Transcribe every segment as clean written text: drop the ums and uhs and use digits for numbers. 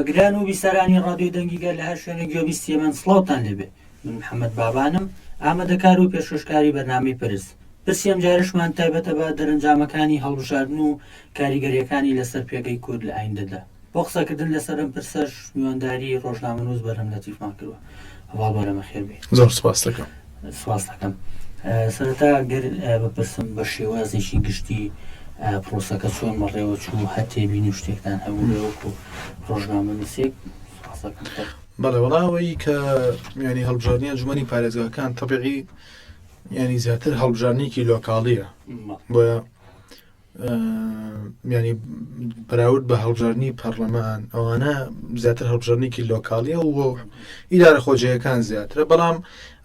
بەگران و بیسەرانی ڕادیۆی دەنگیگە لە هەر شوێنە گوێبیستی من سڵاوتان لێبێ. من محەممەد بابانم، ئامادەکار و پێشکەشکاری بەرنامەی پرسی ئەم جارشمان تایبەتە بە دەرەنجامەکانی هەڵبژاردن و کاریگەریەکانی لەسەر پێگەی کورد لە ئایندەدا. بۆ قسەکردن لەسەر ئەم پرسەش میوانداری ڕۆژنامەنووس بەرهەم لەتیفمان کردووە. هەواڵ بەرەمە خێر بێ. زۆر سپاس دەکەم. سپاس دەکەم. سەرەتا گەر بپرسم بە شێوازێکی گشتی پرۆسەکە چۆن بەڕێوە چوو هەتێبین و شتێکتان هەبوو لەوەکو ڕۆژنامەنووسێک؟ بەڵێ وەڵاوەی کە ینی هەڵبژاردننی ئەنجومەنی پارێزگاکان تەبیعی ینی زیاتر هەڵبژاردنێکی لۆکاڵیە، بۆیە ینی بەراورد بە هەڵبژاردننی پەرلەمان ئەوانە زیاتر هەڵبژاردنێکی لۆکاڵیە و ئیدارە خۆجیەکان زیاترە. بەڵام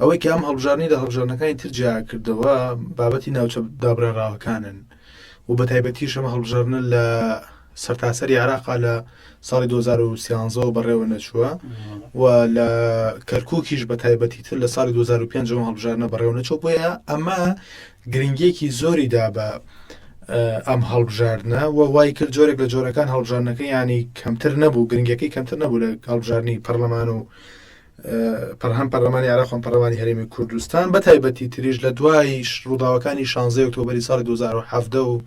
ئەوەی کە ئەم هەڵبژاردننی لە هەڵبژاردنەکانی تر جیا کردەوە بابەتی ناوچە دابڕێراوەکانن و بە تایبەتیش ئەمە هەڵبژاردنە لە سەرتاسەری عێراقا لە ساڵی 2013 بەڕێوە نەچووە و لە کەرکووکیش بە تایبەتی تر لە ساڵی 2005 هەڵبژاردنە بەڕێوە نەچوو. بۆیە ئەمە گرنگیەکی زۆریدا بە ئەم هەڵبژاردنە و وای کرد جۆرێک لە جۆرەکان هەڵبژاردنەکە ینی کەمتر نەبوو، گرنگەکەی کەمتر نەبوو لە هەڵبژاردننی پەرلەمان و هەم پەرلەمانی عێراق و پەرلەمانی هەرێمی کوردستان. بە تایبەتی تریش لە دوای ڕووداوەکانی 16 ئۆکتۆبەری ساڵی 2017 و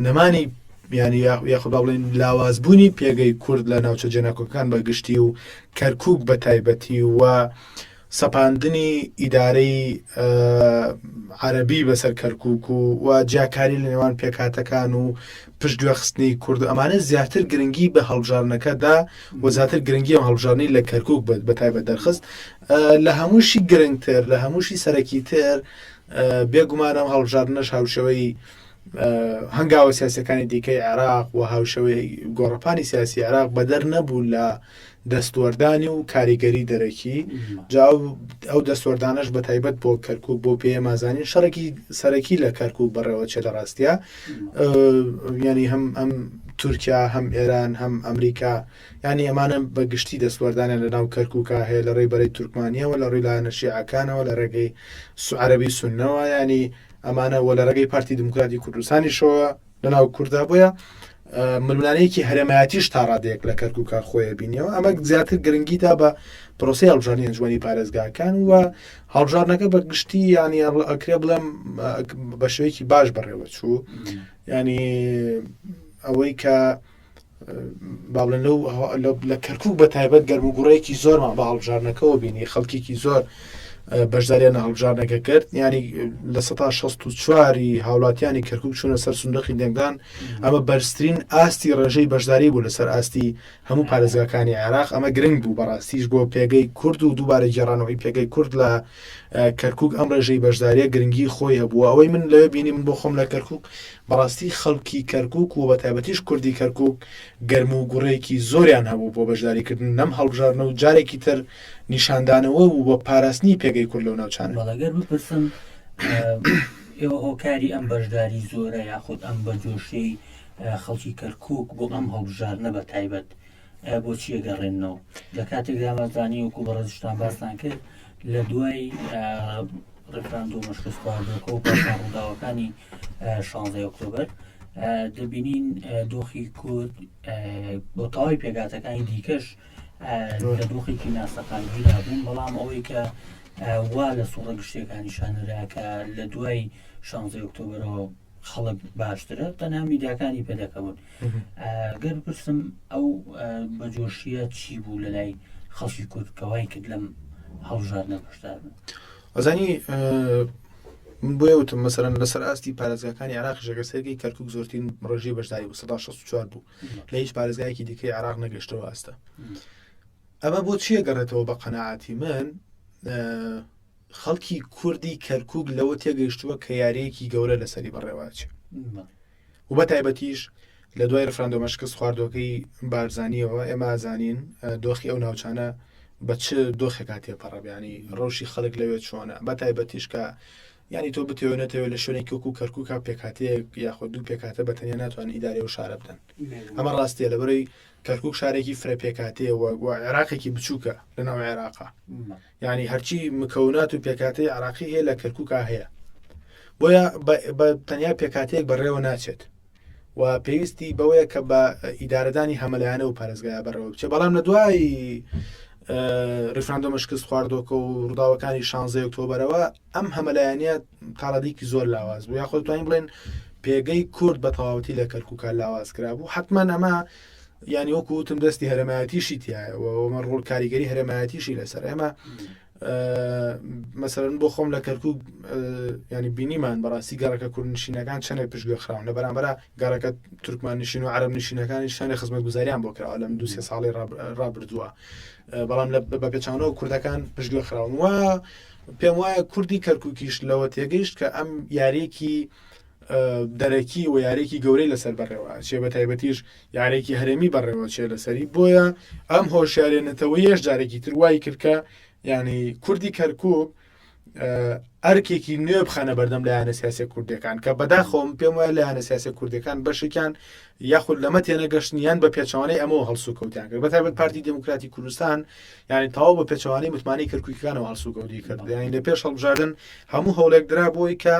نەمانی ینی یاخود با بڵێن لاوازبوونی پێگەی کورد لە ناوچە جێناکۆکان بە گشتی و کەرکووک بە تایبەتی و سەپاندنی ئیدارەی عەرەبی بەسەر کەرکووک و جیاکاری لە نێوان پێکهاتەکان و پشت گوێخستنی کورد ئەمانە زیاتر گرنگی بە هەڵبژاردنەکەدا و زیاتر گرنگی ئەم هەڵبژاردنەی لە کەرکووک بە تایبەت دەرخست. لە هەمووشی گرنگتر لە هەمووشی سەرەکی تر بێگومان ئەم هەڵبژاردنەش هاوشەوەی هەنگاوە سیاسەکانی دیکەی عێراق و هاوشەوەی گۆڕەپانی سیاسی عێراق بەدەر نەبوو لە دەستوەردانی و کاریگەری دەرەکی جا ئەو دەستوەردانش بە تایبەت بۆ کەرکووک بۆ پێمازانین شەڕێکی سەرەکی لە کەرکووک بەڕێوە چێ لە ڕاستیە، ینی هەم تورکیا هەم ئێران هەم ئەمریکا ینی ئەمانە بەگشتی دەستوەردانە لە ناو کەرکووکە هەیە لە ڕێی بەرەی تورکمانیەوە لە ڕێی لایەنە شیعەکانەوە لە ڕێگەی عەرەبی سوننەوە ینی ئەمانە وە لە ڕێگەی پارتی دموکراتی کوردستانیشەوە لە ناو کووردا. بۆیە ململانەیەکی هەرێمایەتیش تا ڕادەیەک لە کەرکووکە خۆیە بینیەوە. ئەمە زیاتر گرنگی تا بە پرۆسی هەڵبژاردننی ئەنجومەنی پارێزگاکان و هەڵبژاردنەکە بە گشتی ینی ئەکرێ بڵێم بە شێوەیەکی باش بەڕێوە چوو، ینی ئەوەی کە با بڵێن لە کەرکووک بە تایبەت گەرموگوڕەیەکی زۆرمان بە هەڵبژاردنەکەەوە بینی، خەڵکێکی زۆر بەشداریان هەڵبژاردنەکە کرد. ینی لە 1964 هاوڵاتیانی کەرکووک چوونە سەر سندوقی دەنگدان. ئەمە بەرزترین ئاستی ڕێژەی بەشداری بوو لەسەر ئاستی هەموو پارێزگاکانی عێراق. ئەمە گرنگ بوو بەڕاستیش بۆ پێگەی کورد و دووبارە گێڕانەوەی پێگەی کورد لە کەرکووک. ئەم ڕێژەی بەشداریە گرنگی خۆی هەبووە. ئەوەی من لەوێ بینی من بۆ خۆم لە کەرکووک بەڕاستی خەڵکی کەرکووک و بە تایبەتیش کوردی کەرکووک گەرموگوڕەیەکی زۆریان هەبوو بۆ بەشداریکردن نەم هەڵبژاردنە و جارێکی تر نیشاندانەوە و بە پاراستنی پێگەی کورد لەو ناوچانە. بەڵەگەر بپرسم ئێوە هۆکاری ئەم بەشداری زۆرە یاخود ئەم بەجۆشەی خەڵکی کەرکووک بۆ ئەم هەڵبژاردنە بە تایبەت بۆچی ئەگەڕێنەوە؟ لە کاتێک دامەزانی وەکو بەڕێزشتان باسان کرد لە دوای ڕێفراندۆمە شکستخواردنەوە و پاشان ڕووداوەکانی 16 ئۆکتۆبەر دەبینین دۆخی کورد بۆ تەواوی پێگاتەکانی دیکەش لە دۆخێکی ناسەقاندیدا بوون. بەڵام ئەوەی کە وا لە سوڕە گشتەکانی شانرا کە لە دوای 16 ئۆکتۆبرەوە خەڵک باشترە تەنها میدیاکانی پێدەکەون. گەر بپرسم ئەو بەجۆشیە چی بوو لە لای خەڵکی کورد کەوای کرد لەم هەڵبژاردنە بەشداربن؟ ئەزانی من بۆیە وتم مەسەرەن لەسەر ئاستی پارێزگاکانی عێراق ژەگە سەرگەی کەرکووک زۆرترین ڕێژەی بەشداری بوو 164 بوو لە هیچ پارێزگایەکی دیکەی عێراق نەگەشتەوە ئاستە. ئەمە بۆ چیە گەڕێتەوە بە قەناعەتی من؟ خەڵکی کوردی کەرکووک لەوە تێگەیشتووە کە یاریەکی گەورە لەسەری بەڕێواچێ و بە تایبەتیش لە دوای ڕێفراندۆمە شکست خواردوەکەی بارزانیەوە ئێمە ئازانین دۆخی ئەو ناوچانە بە چ دۆخێکا تێپەڕەبیانی ڕۆژی خەڵک لەوێت چۆنە، بە تایبەتیش کە ینی تۆ بتێونێتەوە لە شوێنێکی وەکو کەرکووکە پێکاتەیە یاخود دوو پێکاتە بەتەنیا ناتوانێت ئیدارە و شارە بدەن. ئەمە ڕاستیە لەبەرەوەی کەرکووک شارێکی فرە پێکاتەیە و عێراقێکی بچووکە لە ناو عێراقا، ینی هەرچی مکەونات و پێکاتەی عێراقی هەیە لە کەرکووکا هەیە. بۆیە بە تەنیا پێکاتەیەک بەڕێوە ناچێت و پێویستی بەوەیە کە بە ئیدارەدانی هەمەلایەنە و پارێزگایە بەڕێوە بچێت بەڵام لە دوای ریفراندۆمە شکست خواردۆکە و ڕووداوەکانی 16 ئۆکتۆبەرەوە ئەم هەمەلایەنیە تاڵەدیکی زۆر لاواز بوو یاخۆ دەتوانین بڵێن پێگەی کورد بە تەواوەتی لە کەرکووکە لاواز کرا بوو حتمما ئەمە ینی وەکو وتم دەستی هەرێمایەتیشی تایەوەمە ڕۆڵ کاریگەری هەرێمایەتیشی لەسەر ئێمە مەسەرەن بۆ خۆم لە کەرکووک ینی بینیمان بەڕاستی گەڕەکە کوردنشینەکان چەندێک پشتگوێ خراون لە بەرامبەر گەڕەکە تورکمان نشین و عەرەب نشینەکانی شانێ خزمەت گوزاریان بۆ کراوە لەم 2-3 ساڵی ڕابردووە بەڵام بە پێچانەوە کوردەکان پشتگوێ خراون و پێم وایە کوردی کەرکووکیش لەوە تێگەیشت کە ئەم یاریەکی دەرەکی و یارێکی گەورەی لەسەر بەڕێوە چێ بە تایبەتیش یارێکی هەرێمی بەڕێوە چێ لەسەری بۆیە ئەم هۆشیارێنێتەوەیەش جارێکی تروایی کردکە ینی کوردی کەرکووک ئەرکێکی نوێ بخەنە بەردەم لە یانە سیاسی کوردەکان کە بەداخۆم پێم وایە لە یانە سیاسی کوردەکان بەشێکیان یاخود لەمە تێنەگەشتنیان بە پێچەوانەی ئەمەوە هەڵسوو کەوتیان کرد بەتایبەت پارتی دموکراتی کوردستان یعنی تەواو بە پێچەوانەی متمانەی کەرکووکیەکانەوە هەڵسوو کەوتی کرد یعنی لە پێش هەڵبژاردن هەموو هەوڵێک درا بۆی کە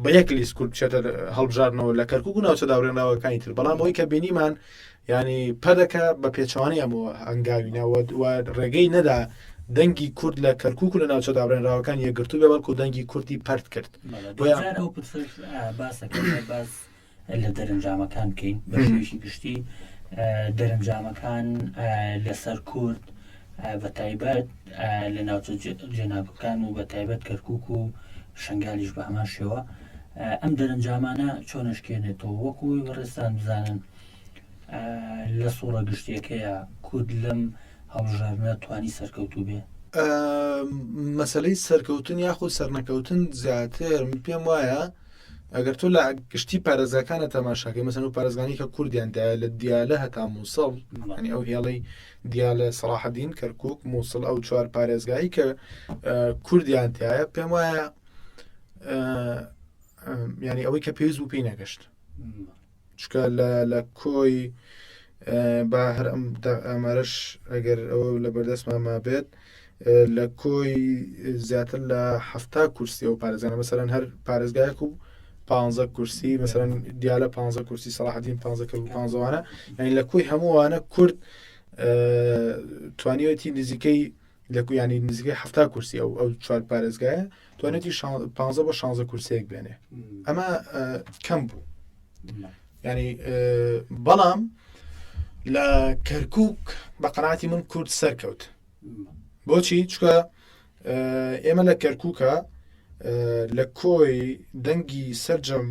بە یەک لیست کورد بچێتە هەڵبژاردنەوە لە کەرکووک و ناوچە داڕێنراوەکانی تر بەڵام ئەوەی کە بینیمان ینی پەدەکە بە پێچەوانەی ئەمەوە هەنگاوینەوە و ڕێگەی نەدا دەنگی کورد لە کەرکووک و لە ناوچە دابڕێنراوەکان یەکگرتوو بێ بەڵکو دەنگی کوردی پەرت کرد ئەو باسەکە باس لە دەرەنجامەکان بکەین بە شێوەیەکی گشتی دەرەنجامەکان لەسەر کورد بە تایبەت لە ناوچە جێناکەکان و بە تایبەت کەرکووک و شنگالیش بە هەمان شێوە ئەم دەرەنجامانە چۆنشکێنێتەوە وەکوی ڕێستان بزانن لە سوورە گشتیەکەیە کورد لەم هەڵبژاردنە توانی سەرکەوتوو بێ مەسەلەی سەرکەوتن یاخود سەرنەکەوتن زیاتر پێم وایە ئەگەر تۆ لە گشتی پارێزەکانە تەماشاکەی مەسەن و پارێزگانی کە کوردیاندایە لە دیالە هەتا مووسڵ ینی ئەو هێڵەی دیالە سەلاحەدین کەرکووک مووسڵ ئەو 4 پارێزگایی کە کوردیانتایە پێم وایە ینی ئەوەی کە پێویست بوو پێی نەگەشت چکە لە کۆی با هەر ئەمارش ئەگەر ئەوە لە بەردەستمانما بێت لە کۆی زیاتر لە 70 کورسی و پارێزانە مەسەرەن هەر پارێزگایەک و 15 کورسی مەسەرەن دیالە 15 کورسی سەلاحەدین 15 کرد و 15وانە ینی لە کۆی هەمووانە کورد توانیوەتی نزیکەی لە ینی نزیکەی 70 کورسی ئەو 4 پارێزگایە توانێتی 15 بۆ 16 کورسەیەک بێنێ ئەمە کەم بوو ینی بەڵام لە کەرکووک بە قەناعەتی من کورد سەرکەوت بۆچی چکە ئێمە لە کەرکووکە لە کۆی دەنگی سەرجەم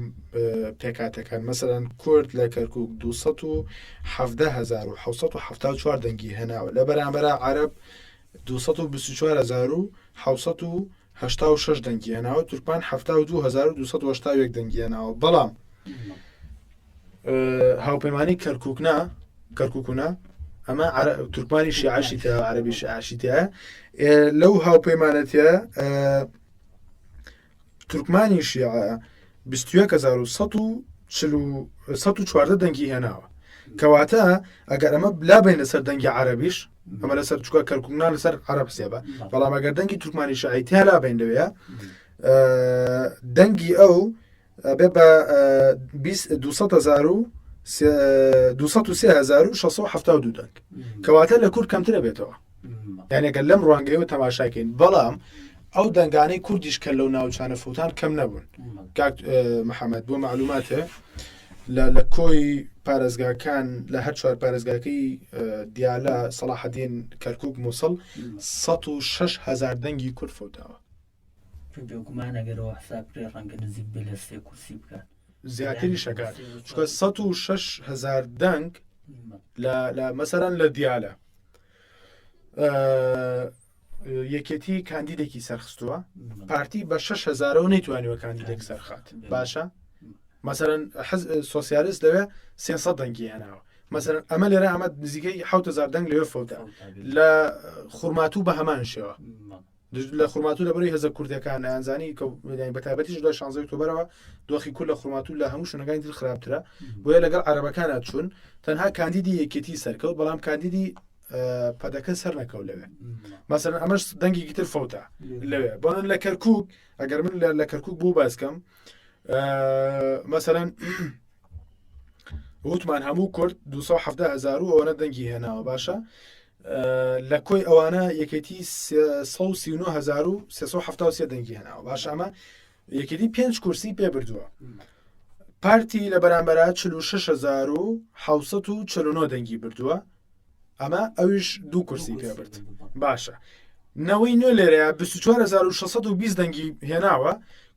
پێکاتەکان مەسەرەن کورد لە کەرکووک 270,774 دەنگی هێناوە لە بەرامبەر عەرەب 224,786 دەنگی هێناوە تورکمان 72,281 دەنگی هێناوە بەڵام هاوپەیمانی کەرکووکنا ئەمە تورکمانی شیعەشی تە عەرەبی شیعەشی تە لەو هاوپەیمانەتە تورکمانی شیعە 21,114 دەنگی هێناوە کەواتە ئەگەر ئەمە بلا بین لەسەر دەنگی عەرەبیش ئەمە لەسەر چکە کەرکووکنا لەسەر عەرەب سێبە بەڵام ئەگەر دەنگی تورکمانی شیعی تیا لا بین لەوەیە دەنگی ئەو بێ بە 203,672 دەنگ کەواتە لە کورد کەمترە بێتەوە یعنی ئەگەر لەم ڕوانگەیەوە تەماشاکەین بەڵام ئەو دەنگانەی کوردیش کە لەو ناوچانە فوتان کەم نەبوون محەممەد بۆ معلوماتە لە کۆی پارێزگاکان لە هەر 4 پارێزگاکەی دیالە سەلاحەدین کەرکووک مووسڵ 106,000 دەنگی کورد فوتاوە گومانەگەرەوە حسابکرێ ڕەنگە نزیک بێ لە 3 کورسی بکات زیاتری شەکات چکە 106,000 دەنگ لە مەسەرەن لە دیالە یەکێتی کاندیدێکی سەرخستووە پارتی بە 6,000 و نەیتوانیوە کاندیدێک سەرخات باشە مەسەرەن سۆسیالیست لەوێ 300 دەنگی هێناوە مەسەرەن ئەمە لێرە ئەمە نزیکەی 7,000 دەنگ لەوێ فوتە لە خوڕماتوو بە هەمان شێوە لە خوڕماتوو لەبەرەوەی هێزە کوردەکان ئەنزانی بەتایبەتیش لە 16 ئۆکتۆبەرەوە دۆخی کورد لە خوڕماتوو لە هەموو شوێنەکانی تر خراپترە بۆیە لەگەڵ عەرەبەکانە چوون تەنها کاندیدی یەکێتی سەرکەوت بەڵام کاندیدی پەدەکە سەر نەکەوت لەوێ مەسەرەن ئەمەش دەنگێکی تر فەوتە لەوێ بۆن لە کەرکووک ئەگەر من لە کەرکووک بوو باسکەم مەسەرەن وتمان هەموو کورد 270,000 و ئەوەنە دەنگی هێناوە باشە لە کۆی ئەوانە یەکێتی 139,373 دەنگی هێناوە باش ئەمە یەکێتی 5 کورسی پێ بردووە پارتی لە بەرامبەر 46,749 دەنگی بردووە ئەمە ئەویش 2 کورسی پێ برد باشە نەوەی نوێ لێرەیە 24,620 دەنگی هێناوە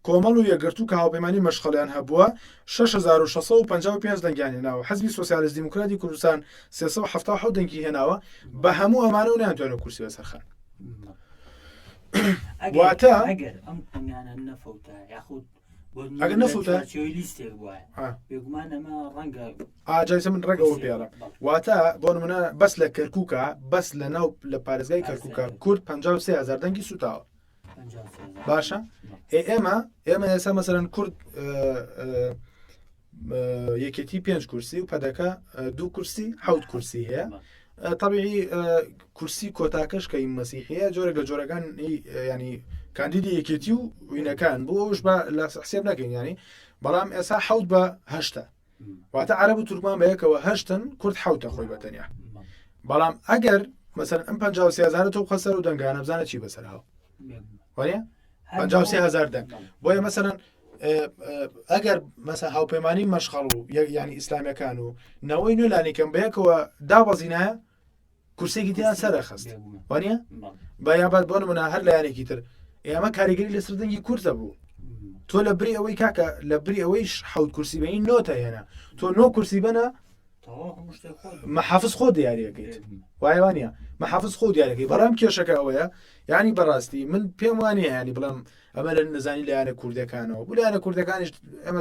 کۆمەڵ و یەگرتو کە هاوپەیمانی مەشخەڵیان هەبووە 6,655 دەنگیان هێناوە حەزبی سۆسیالیست دیموکراتی کوردستان 377 دەنگی هێناوە بە هەموو ئەمانە و ناتوانێت کورسی بەسەرخان واتە ئەگەر ئەم قنیانە نەفەوتە یاخود ئەگەر نەفوتە لیستێک وایە بێگومان ئەمە ڕەنگە ئاجایسە من ڕێگەەوە پێڵم واتە بۆ نمونە بەس لە کەرکووکە بەس لە ناو لە پارێزگای کەرکووکە کورد 53,000 دەنگی سوتاوە باشە ئێمە ئێستا مەسەرەن کورد یەکێتی 5 کورسی و پەدەکە 2 کورسی 7 کورسی هەیە طبیعی کورسی کۆتاکەش کە مەسیحەیە جۆرە لە جۆرەکان ینی کاندیدی یەکێتی و وینەکان بۆ ئەوش بە لە حسێب نەکەین ینی بەڵام ئێستا 7 بە 8 واتە عەرەب و تورکمان بەیەکەوە 8 کورد 7 خۆی بەتەنیا بەڵام ئەگەر مەسەرەن ئەم 53,000 تۆ خەسەر و دەنگانە بزانە چی بەسەر هاو وایە 53,000 دەنگ بۆیە مەسەرەن ئەگەر مەسە هاوپەیمانی مەشخەڵ و ینی ئیسلامیەکان و نەوەی نوێلانیکەم بەیەکەوە دابەزینایە کورسێکی دیان سەرە خست وانە بەیابەت بۆ نمونە هەر لە یانێکی تر ئێمە کاریگەری لەسەر دەنگی کورتە بوو تۆ لە بری ئەوەی کاکە لە بری ئەوەیش 7 کورسی بەین نۆتە هێنا تۆ 9 کورسی بنە مەحافظ خۆ دیارەکەیت وایوانە مەحافظ خۆ دیارەکەی بەڕام کێشەکە ئەوەیە ینی بەڕاستی من پێم وانە ینی بڵم ئەمە لە نزانی لایەنە کوردەکانەوە بۆ لایەنە کوردەکانیش ئەمە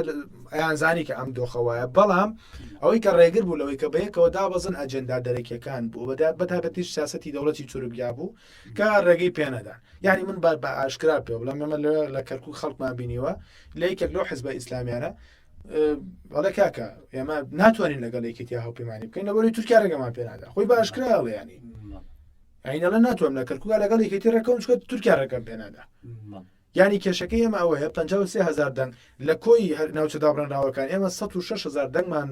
ئەیانزانی کە ئەم دۆخەوەیە بەڵام ئەوەی کە ڕێگر بوو لەوەی کە بەیەکەوە دابەزن ئەجەندا دەرەکیەکان بوو بەتابەتیش سیاسەتی دەوڵەتی تورکیا بوو کە ڕێگەی پێنەدان یعنی من بە ئاشکرا پێ بڵم ئەمە لە کەرکووک خەڵکمان بینیوە لە یەکێک لەو حیزبە ئیسلامیانە بەڵێ کاکە ئێمە ناتوانین لەگەڵ یەکێتی هاوپەیمانی بکەین لەبەرەوەی تورکیا ڕێگەمان پێنادا خۆی بە ئاشکراوە ینی ئەینەڵە ناتوانم لە کەرکووک لەگەڵ یەکێتی ڕێکەوم چکە تورکیا ڕێگەم پێنادا ینی کێشەکەی ئێمە ئەوەیە 53,000 دەنگ لە کۆی ناوچە دابڕێنراوەکان ئێمە 106,000 دەنگمان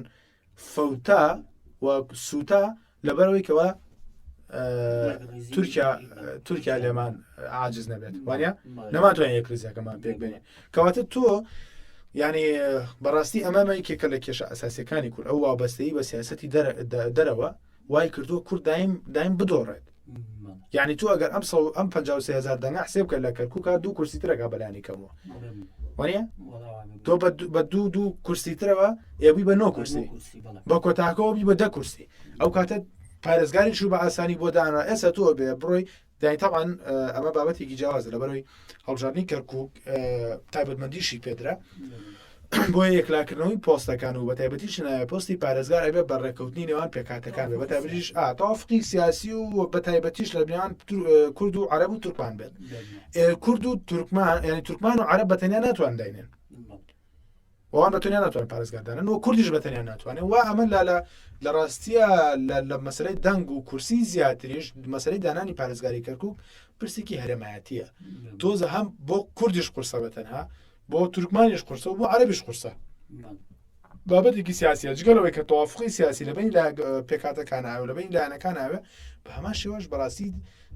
فەوتا و سوتا لەبەرەوەی کەوە تورکیا لێمان عاجز نەبێت وانە نەماتوانین یەک ریزەکەمان پێک بێنێ کەواتە تۆ ینی بەڕاستی ئەمامەیەکێکە لە کێشە ئەساسیەکانی کورد ئەو وابەستەی بە سیاسەتی دەرەوە وای کردووە کورد دایم بدۆڕێت یعنی تو ئەگەر ئەم 53,000 دەنگا حسێب کە لە کەرکووکە 2 کورسی ترەکە بەلانی کەمەوە وانە تۆ بە 2 کورسی ترەوە ئێبی بە 9 کورسی بە کۆتاکەوە بی بە 10 کورسی ئەو کاتە پارێزگاریش بە ئاسانی بۆ دانا ئێستا تۆ بێ بڕۆی دای تاوان ئەمە بابەتێکی جیاوازە لەبەرەوەی هەڵبژاردننی کەرکووک تایبەتمەندیشی پێدرا بۆ یەکلاکردنەوەی پۆستەکان و بە تایبەتیش نایە پۆستی پارێزگار ئەبێ بەڕێکەوتنی نێوان پێکاتەکان بێ بە تایبەتیش تەوافقی سیاسی و بە تایبەتیش لە بنیان کورد و عەرەب و تورکمان بێت کورد و تورکمان ینی تورکمان و عەرەب بەتەنیا ناتوان داینێن وان بەتەنیا ناتوان پارێزگاردانن و کوردیش بەتەنیا ناتوانێت و ئەمە لە ڕاستیە لە مەسەلەی دەنگ و کورسی زیاتریش مەسەلەی دانانی پارێزگاری کەرکووک پرسێکی هەرێمایەتیە تۆزە هەم بۆ کوردیش قورسە بەتەنها بۆ تورکمانیش قورسە و بۆ عەرەبیش قورسە بابەتێکی سیاسیە جگەلەوەی کە تەوافقی سیاسی لەبین لە پێکاتەکانەوە لەبین لایەنەکانەوە بە هەمان شێوەش بەڕاستی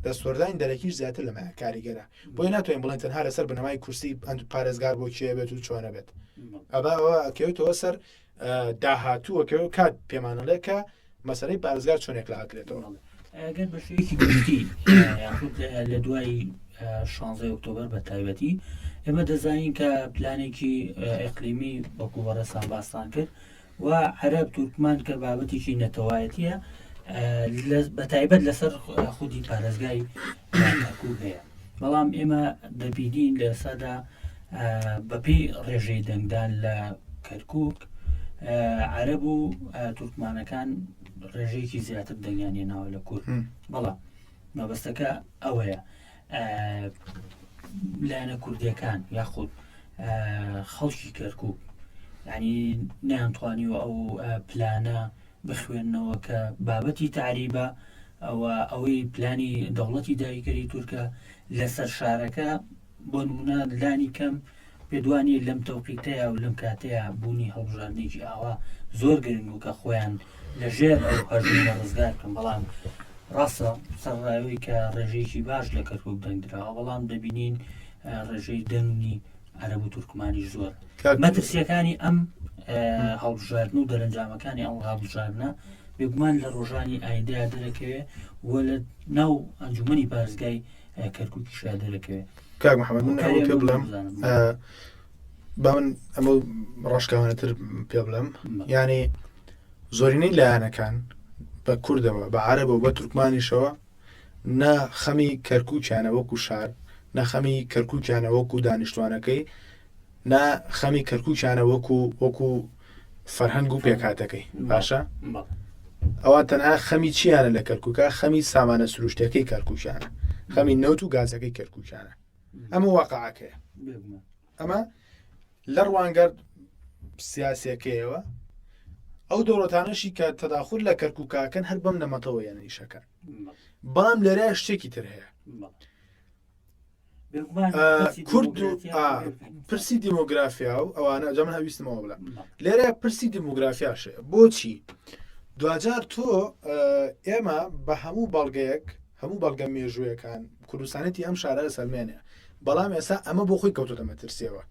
دەستوەردانی دەرەکیش زیاتر لەمە کاریگەرە بۆی ناتوانین بڵێن تەنها لەسەر بنەمای کورسی پارێزگار بۆ کێ بێت و چۆنە بێت ئەوە ئەکەوێتەوە سەر داهاتووەکەوە کات پێمانەڵێ کە مەسەلەی پارێزگار چۆنێک لاکرێتەوە ئەگەر بە شوەیەکی گشتی یاخود لە دوای 16 ئۆکتۆبەر بە تایبەتی ئێمە دەزانین کە پلانێکی ئەقلیمی وەکو بەڕێسان باستان کرد و عەرەب تورکمان کە بابەتێکی نەتەوایەتیە بە تایبەت لەسەر خودی پارێزگای کەرکووک هەیە بەڵام ئێمە دەبینین لە سەدا بەپێی ڕێژەی دەنگدان لە کەرکووک عەرەب و تورکمانەکان ڕێژەیەکی زیاتر دەنگیان هێناوە لە کورد بەڵام مەبەستەکە ئەوەیە لایەنە کوردیەکان یاخود خەڵکی کەرکووک ینی نەیانتوانیوە ئەو پلانە بخوێننەوە کە بابەتی تعریبە ئەوەی پلانی دەوڵەتی داگیرکەری تورکە لەسەر شارەکە بۆ نمونە لانی کەم پێدوانی لەم تەوقیتەیە و لەم کاتەیە بوونی هەڵبژاردنێکی ئاوا زۆر گرنگ و کە خۆیان لەژێر ئەو هەژمونە ڕزگار بکەن بەڵام ڕاستە سەرڕاوی کە ڕێژەیەکی باش لە کەرکووک دەنگدراوە بەڵام دەبینین ڕێژەی دەنگی عەرەب و تورکمانیش زۆر مەترسیەکانی ئەم هەڵبژاردن و دەرەنجامەکانی ئەو هەڵبژاردنە بێگومان لە ڕۆژانی ئایندەیە دەرەکەوێ و لە ناو ئەنجومەنی پارێزگای کەرکووکیشا دەرەکەوێ. کاک محەممەد من ئەوە پێ بڵێم با من ئەمە ڕاشکاوانەتر پێ بڵێم یعنی زۆرینەی لایەنەکان بە کوردەوە بە عەرەبە و بە تورکمانیشەوە نا خەمی کەرکووکیانە وەکو شار نا خەمی کەرکووکیانە وەکو دانیشتوانەکەی نا خەمی کەرکووکیانە وەکو فەرهەنگ و پێکاتەکەی باشە ئەوان تەنها خەمی چیانە لە کەرکووکە خەمی سامانە سروشتەکەی کەرکووکیانە خەمی نەوت و گازەکەی کەرکووکیانە ئەمە واقعەکەیە ئەمە لە ڕوانگەر سیاسەکەیەوە ئەو دەوڵەتانەشی کە تەداخل لە کەرکووکاکەن هەر بەم نەمەتەوە یان ئیشەکان بەڵام لێرە شتێکی تر هەیە کورد و پرسی دیمۆگرافیا و ئەوانە جا من هەویستمەوە بڵێم لێرە پرسی دیمۆگرافیاشەیە بۆچی دوجار تۆ ئێمە بە هەموو بەڵگەیەک هەموو بەڵگە مێژوویەکان کوردستانێتی ئەم شارە سەلمێنێ بەڵام ئێستا ئەمە بۆ خۆی کەوتۆتە مەترسیەوە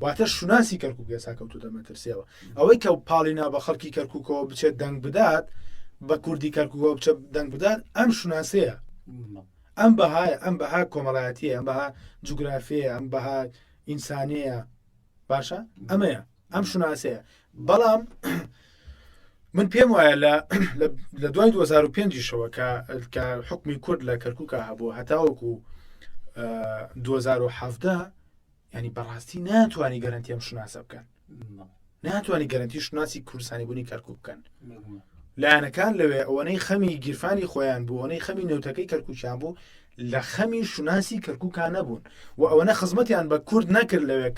واتە شوناسی کەرکووک ئێستا کەوتۆتە مەترسیەوە ئەوەی کە پاڵینا بە خەڵکی کەرکووکەوە بچێت دەنگ بدات بە کوردی کەرکووکەوە بچێت دەنگ بدات ئەم شوناسەیە ئەم بەهای ئەم بەها کۆمەڵایەتیە ئەم بەها جوگرافیە ئەم بەها ئینسانیە باشە ئەمەیە ئەم شوناسەیە بەڵام من پێم وایە لە دوای 2005 کە حکمی کورد لە کەرکووکە هەبوو هەتاوەکو 2017 ینی بەڕاستی ناتوانانی گەرنتی ئەم شوناسە بکەن ناتوانانی گەرنتی شوناسی کوردستانی بوونی کەرکووک بکەن لایەنەکان لەوێ ئەوەنەی خەمی گیرفانی خۆیان بوو ئەوەنەی خەمی نەوتەکەی کەرکووکیان بوو لە خەمی شوناسی کەرکووکان نەبوون و ئەوەنە خزمەتیان بە کورد نەکرد لەوێ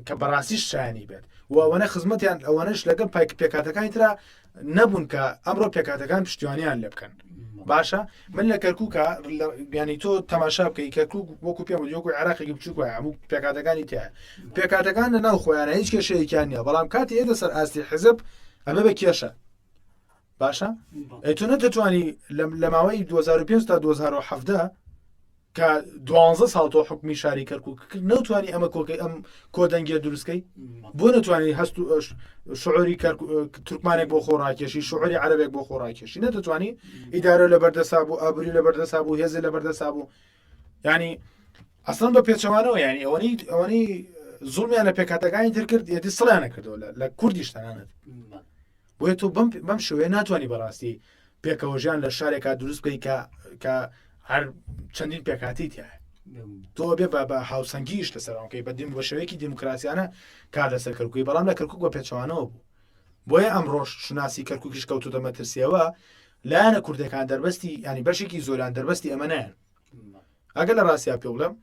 کە بەڕاستیش شایانی بێت و ئەوەنە خزمەتیان ئەوەنەش لەگەڵ پێکاتەکانی ترا نەبوون کە ئەمڕۆ پێکاتەکان پشتیوانیان لێ بکەن باشە من لە کەرکووکە ینی تۆ تەماشا بکەی کەرکووک وەکو پێم وەکو عێراقێکی بچووکە هەموو پێکاتەکانی تایە پێکاتەکان لە ناو خۆیانە هیچ کێشەیەکیان نییە بەڵام کاتی ئێدە سەر ئاستی حزب ئەمە بە کێشە باشە تۆ نەتوانی لە ماوەی 2005 تا 2017 کە 12 ساڵ تۆ حکمی شاری کەرکووک کرد نەتوانی ئەمە کۆکەی ئەم کۆدەنگە دروستکەی بۆ نەتوانی هەست و شعوری تورکمانێک بۆ خۆڕاکێشی شعوری عەرەبێک بۆ خۆڕاکێشی نەتوانی ئیدارە لە بەردەسا بوو ئابووری لە بەردەسا بوو هێزە لە بەردەسا بوو ینی ئەسڵەن بە پێچەوانەوە ینی ئەوەی زوڵمیان لە پێکاتەکانی تر کرد یەتی سڵیانە کردەوە لە کوردیش تەنانەت بۆیە تۆ بەم شوێ ناتوانانی بەڕاستی پێکەوەژیان لە شارێکا دروست بکەی کە هەر چەندین پێکاتی تایە تۆ بێ بە هاوسەنگیش لەسەرکەی بە شێوەیەکی دیموکراسیانە کار لەسەر کەرکووی بەڵام لە کەرکووک بە پێچەوانەوە بوو بۆیە ئەمڕۆژ شناسی کەرکووکیش کەوتوتە مەترسیەوە لایەنە کوردەکان دەربەستی ینی بەشێکی زۆران دەربەستی ئەمە نایەن ئەگەر لە ڕاستیا پێ بڵێم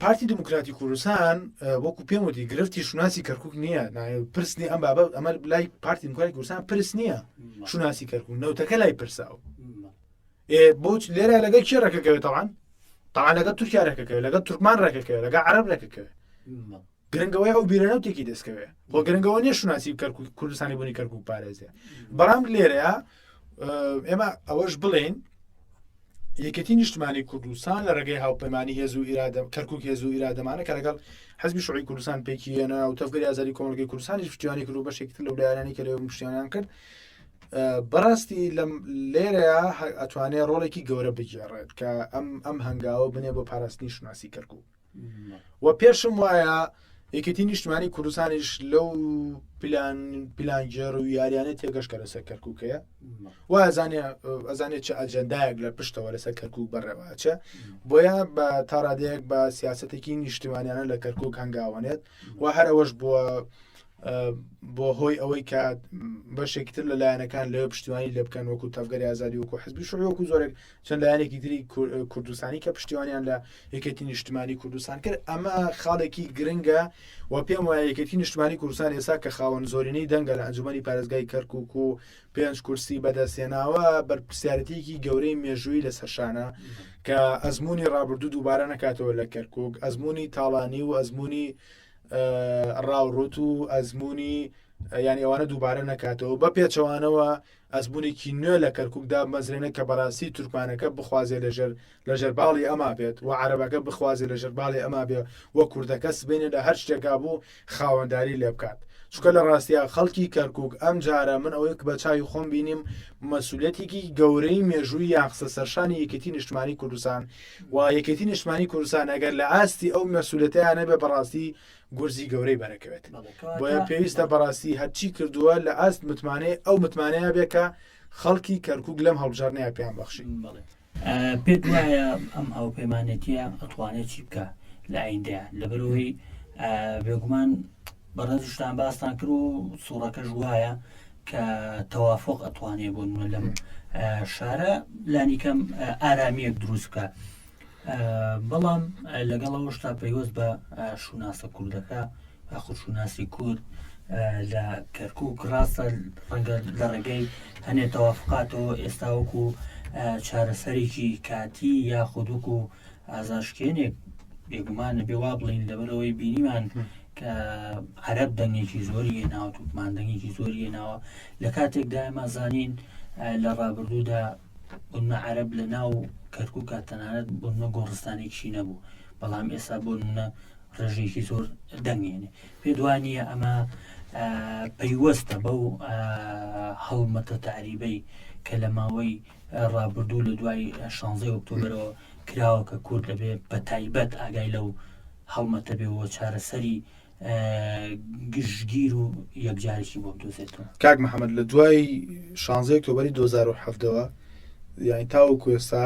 پارتی دموکراتی کوردستان وەکو پێم وتی گرفتی شناسی کەرکووک نییە پرسنی ئەم بابەت ئەمە لای پارتی دموکراتی کوردستان پرس نییە شناسی کەرکووک نەوتەکە لای پرساو بۆ لێرە لەگەڵ کێ ڕێکەکەوێت تەعان لەگەڵ تورکیا ڕێکەکەوێت لەگەڵ تورکمان ڕێکەکەوێت لەگەڵ عەرەب ڕێکەکەوێت گرنگەوەی ئەو بیرەنەوتێکی دەستکەوێت بۆ گرنگەوە نییە شناسی کوردستانی بوونی کەرکووک پارێزێ بەڵام لێرەیە ئێمە ئەوەش بڵێن یەکەتی نیشتمانی کوردستان لە ڕێگەی هاوپەیمانی هێز و ئیرادە کەرکووک هێز و ئیرادەمانە کە لەگەڵ حەزبی شوعی کوردستان پێکیێنە و تەفگەری ئازادی کۆمەڵگەی کوردستانی پشتیوانی کرد و بەشێکتر لەو لایەنانی کە لێوە پشتیوانیان کرد بەڕاستی لێرەیە ئەتوانێت ڕۆڵێکی گەورە بگێڕێت کە ئەم هەنگاوە بنێ بۆ پاراستنی شناسی کەرکووک و پێشم وایە یەکەتی نیشتمانی کوردستانیش لەو پلانجێڕ و یاریانە تێگەشکە لەسەر کەرکووکەیە و ئەزانێت چه ئەجەندایەک لە پشتەوە لەسەر کەرکووک بەڕێواچە بۆیە بە تاڕادەیەک بە سیاسەتێکی نیشتیمانیانە لە کەرکووک هەنگاوانێت و هەرەوەش بووە بۆ هۆی ئەوەی کە بەشێکتر لە لایەنەکان لەوێ پشتیوانی لێ بکەن وەکو تەفگەری ئازادی وەکو حزبی شوڕی وەکو زۆرێک چەند لایەنێکی تری کوردستانی کە پشتیوانیان لە یەکێتی نیشتمانی کوردستان کرد. ئەمە خاڵێکی گرنگە و پێم وایە یەکێتی نیشتمانی کوردستان ئێستا کە خاوەن زۆرینەی دەنگە لە ئەنجومەنی پارێزگای کەرکووک و 5 کورسی بەدەستێناوە بەرپرسیارەتێکی گەورەی مێژووی لە سەرشانە کە ئەزمموی ڕابردوو دووبارە نکاتەوە لە کەرکووک، ئەزمموی تاڵانی و ئەزمموی ڕاوڕوت و ئەزمموی ینی ئەوانە دووبارە نکاتەوە بە پێچەوانەوە ئەزمموونێکی نوێ لە کەرکووکدا مەزرێنە کە بەڕاستی تورکمانەکە بخوازێ لە ژەرباڵی ئەما بێت و عەرەبەکە بخوازێ لە ژەرباڵی ئەما بێ وە کوردەکە سبێنێ لە هەر شتێکا بوو خاوەنداری لێ بکات. چکە لە ڕاستیە خەڵکی کەرکووک ئەم جارە من ئەوەی بە چاوی خۆم بینیم مەسئولەتێکی گەورەی مێژووی یاخسە سەرشانی یەکێتی نیشتمانی کوردستان و یەکێتی نیشتمانی کوردستان ئەگەر لە ئاستی ئەو مەسئولەتیانە بێ بەڕاستی گورزی گەورەی بەرەکەوێت. بۆیە پێویستە بەڕاستی هەرچی کردووە لە ئاست متمانەیە ئەو متمانەیە بێ کە خەڵکی کەرکووک لەم هەڵبژارنەیە پێیان بەخشی. پێت وایە ئەم هاوپەیمانێتیە ئەتوانێت چی بکە لە ئایندەیە لەبەرەوەی بێگومان بەڕێزشتان باستان کرد و سوورەکەش وایە کە تەوافق ئەتوانێ بۆ لەم شارە لانیکەم ئارامیەک دروست بکە. بەڵام لەگەڵەوە شتا پەیوەست بە شوناسە کوردەکە خودشوناسی کورد لە کەرکووک ڕاستە ڕەنگە لە ڕێگەی هەنێ تەوافقاتەوە ئێستا وەکو چارەسەرێکی کاتی یا خودوک و ئازاشکێنێک بێگومانە بێ وا بڵین لەبەرەوەی بینیمان کە عەرەب دەنگێکی زۆری هێناوە توکمان دەنگێکی زۆری هێناوە لە کاتێکدا ئێمە زانین لە ڕابردوودا بوونمە عەرەب لە ناو کەرکووکە تەنانەت بوونمە گۆڕستانێکشی نەبوو بەڵام ئێستا بوونمە ڕێژێکی زۆر دەنگێنێ. پێدوانیە ئەمە پەیوەستە بەو هەڵمەتە تاریبەی کە لە ماوەی ڕابردوو لە دوای 16 ئۆکتۆبرەوە کراوە کە کورد لەبێ بە تایبەت ئاگای لەو هەڵمەتە بێەوە چارەسەری گشتگیر و یەکجارێکی بۆ بدۆزێتەوە. کاک محەممەد لە دوای 16 ئۆکتۆبەری 2007ەوە یعنی تاوەکو ئێستا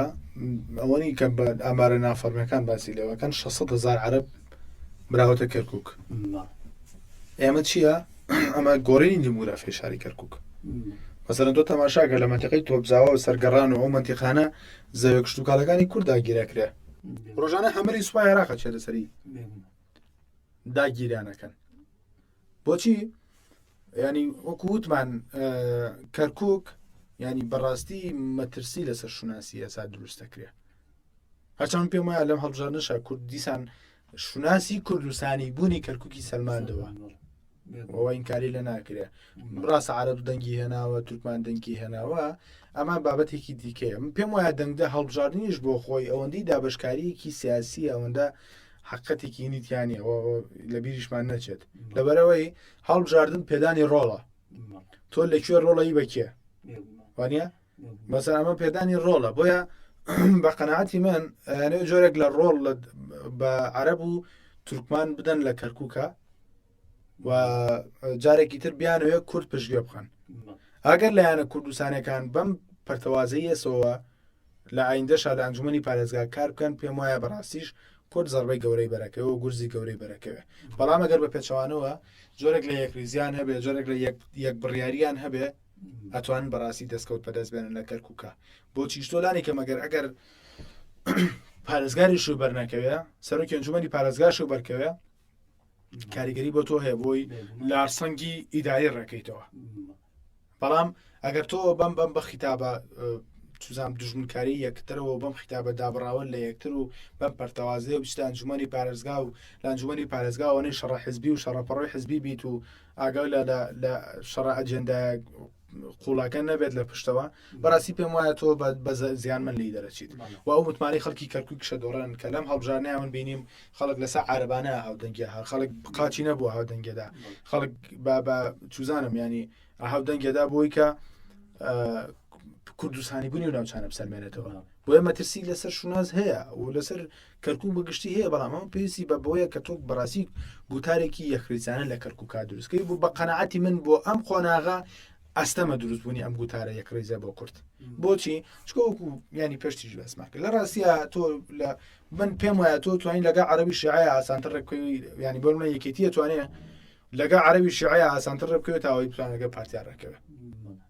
ئەوەنی کە بە ئامارە نافەرمیەکان باسی لێوەکەن 600,000 عەرەب براوەتە کەرکووک. ئێمە چییە؟ ئەمە گۆڕینی دیموگرافیای شاری کەرکووک. مەسەڵەن تۆ تەماشاکە لە مەنتیقەی تۆپزاوە و سەرگەڕان و ئەو مەنتیقانە زەویە کشتوکاڵەکانی کورد داگیرەکرێ. ڕۆژانە هەمەری سوپای عێراقە چێ لەسەری داگیرانەکەن. بۆچی؟ ینی وەکو وتمان کەرکووک ینی بەڕاستی مەترسی لەسەر شوناسی ئێستا دروستەکرێ. هەرچەند پێم وایە لەم هەڵبژارنەشە کورد دیسان شوناسی کوردستانی بوونی کەرکووکی سەلماندەوە ئەوە ئینکاری لە ناکرێ. ڕاستە عەرەب دەنگی هێناوە توکمان دەنگی هێناوە ئەمە بابەتێکی دیکەیە. پێم وایە دەنگدە هەڵبژاردنیش بۆ خۆی ئەوەندەی دابشکاریەکی سیاسی ئەوەندە حقەتێکی نیتیانی لە بیریشمان نەچێت لەبەرەوەی هەڵبژاردن پێدانی ڕۆڵە. تۆ لەکوێ ڕۆڵەی بەکێ وانە بەسەر ئەمە پێدانی ڕۆڵە. بۆیە بە قەناعەتی من جۆرێک لە ڕۆڵ بە عەرەب و تورکمان بدەن لە کەرکووکە و جارێکی تر بیانەوە کورد پشتگوێ بخەن. ئەگەر لایەنە کوردستانەکان بەم پەرتەوازەی ئێسەوە لە ئایندەشا لە ئەنجومەنی پارێزگا کار بکەن پێم وایە بەڕاستیش کورد زەربەی گەورەی بەرەکەوە و گورزی گەورەی بەرەکەوێ. بەڵام ئەگەر بە پێچەوانەوە جۆرێک لە یەکریزیان هەبێ جۆرێک لە یەک بڕیاریان هەبێ ئەتوان بەڕاستی دەستکەوت بەدەست بێنن لە کەرکووکە. بۆچی شتۆلانی کە مەگەر ئەگەر پارێزگاری شو بەرنەکەوێ سەرۆکی ئەنجومەنی پارێزگا شو بەرکەوێ کاریگەری بۆ تۆ هەیە بۆی لارسەنگی ئیداری ڕێکەیتەوە. بەڵام ئەگەر تۆ بەم بە خیتابە چوزام دژمنکاری یەکترەوە بەم خیتابە دابڕاون لە یەکتر و بەم پەرتەوازەیە و بچتە ئەنجومەنی پارێزگا و لە ئەنجومەنی پارێزگاوانەی شەڕە حیزبی و شەڕەپەڕۆی حیزبی بیت و ئاگای لە شەڕە ئەجێندای قوڵاکە نەبێت لە پشتەوە بەڕاستی پێم وایە تۆ بە زیانمەند لی دەرەچیت و ئەو متمانی خەڵکی کەرکووک شەدۆڕێن کە لەم هەڵبژارنەیە من بینیم خەڵک لەسەر عەرەبانە هاودەنگی خەڵک قاچی نەبووە هاودەنگێدا خەڵک بە چوزانم ینی هاودەنگێدا بۆی کە کوردستانی بوونی و ناوچانە بسەلمێنێتەوە. بۆیە مەترسی لەسەر شوناز هەیە و لەسەر کەرکووک بەگشتی هەیە بەڵام ئەمە پێویستی بە بۆیە کە تۆ بەڕاستی گوتارێکی یەکریزانە لە کەرکووکا دروستکەی بوو. بە قەناعەتی من بۆ ئەم قۆناغا ئەستەمە دروستبوونی ئەم گوتارە یەکڕێزە بۆ کورد. بۆچی؟ چکەوەکو ینی پێشتیش بەسمە کرد لە ڕاستیە تۆ من پێم وایە تۆ توانین لەگە عەرەبی شیعە ئاسانتر ڕێکوی ینی بۆ منە یەکێتیە توانێت لەگە عەرەبی شیعە ئاسانتر ڕێبکەوێت ئەوەی بتوانەگە پارتیان ڕێکەوێت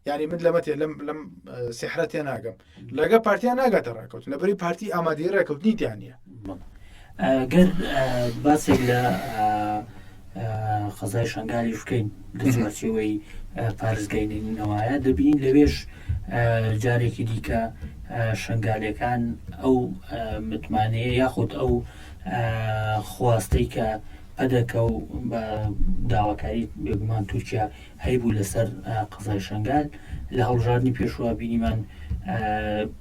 یعنی من لەمەتێ لەم سیحرە تێ ناگەم لەگە پارتیان ناگاتە ڕێکەوت لەبەری پارتی ئامادەی ڕێکەوتنی تیان نییە گەر باسێک لە قەزای شنگالی بکەین دەچوەوەی پارێزگاینەوەیە دەبین لەوێش جارێکی دیکە شنگالەکان ئەو متمانەیە یاخود ئەو خواستەی کە پەدەکە و بە داواکاری بێگومان تورکیا هەیبوو لەسەر قەزای شنگال لە هەڵبژاردننی پێشوە بینیمان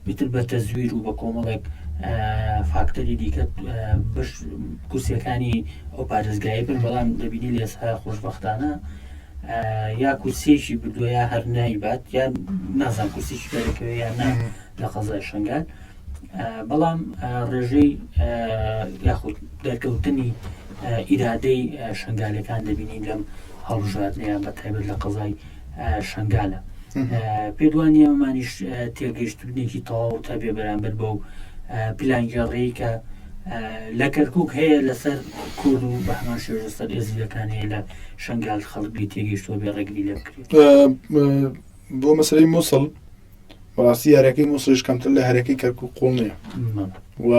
بیتر بە تەزویر و بە کۆمەڵێک فاکتەری دیکە کورسیەکانی ئەو پارێزگایی بن بەڵام دەبینی لێسا خۆشبەختانە یا کورسێکی بردووە یا هەر نایبات یا نازان کورسێکی بەرەکەوێ یا نا لە قەزای شنگال بەڵام ڕێژەی یاخود دەرکەوتنی ئیرادەی شنگالەکان دەبینین لەم هەڵبژاردنیان بە تایبەت لە قەزای شنگالە پێدوانی ئەمانیش تێگەیشتنێکی تەواو تا بێ بەرامبەر بەو پلانگەڕەیە کە لە کەرکووک هەیە لەسەر کورد و بە هەمان شێوەژە سەر ئێزیلەکان هەیە لە شنگال خەڵکی تێگەیشتووە بێ ڕێگری لێ بکرێت بۆ مەسەلەی مووسڵ بەڕاستی هەرەکەی مووسڵش کەمتر لە هەرەکەی کەرکووک قوڵ نییە و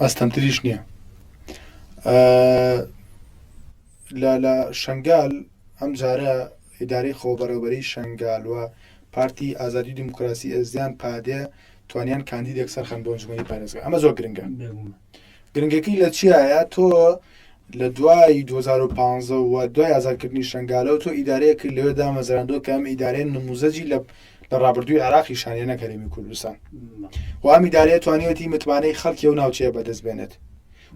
ئەستەمتریش نییە لە شنگال ئەم جارە ئیدارەی خۆبەرەوبەری شنگال و پارتی ئازادی دیموکراسی ئێزیان پادێ توانیان کاندیدێک سەرخەن بۆ ئەنجومەنی پارێزگا ئەمە زۆر گرنگە گرنگەکەی لە چیایە تۆ لە دوای 2015 و دوای ئازادکردنی شنگالە و تۆ ئیدارەیە کرد لەوێدا مەزراندۆ کە ئەم ئیدارەیە نموزەجی لە ڕابردووی عێراقی شانە نەکەرێمی کوردستان و ئەم ئیدارەیە توانیوەتی متمانەی خەڵکی و ناوچەیە بەدەست بێنێت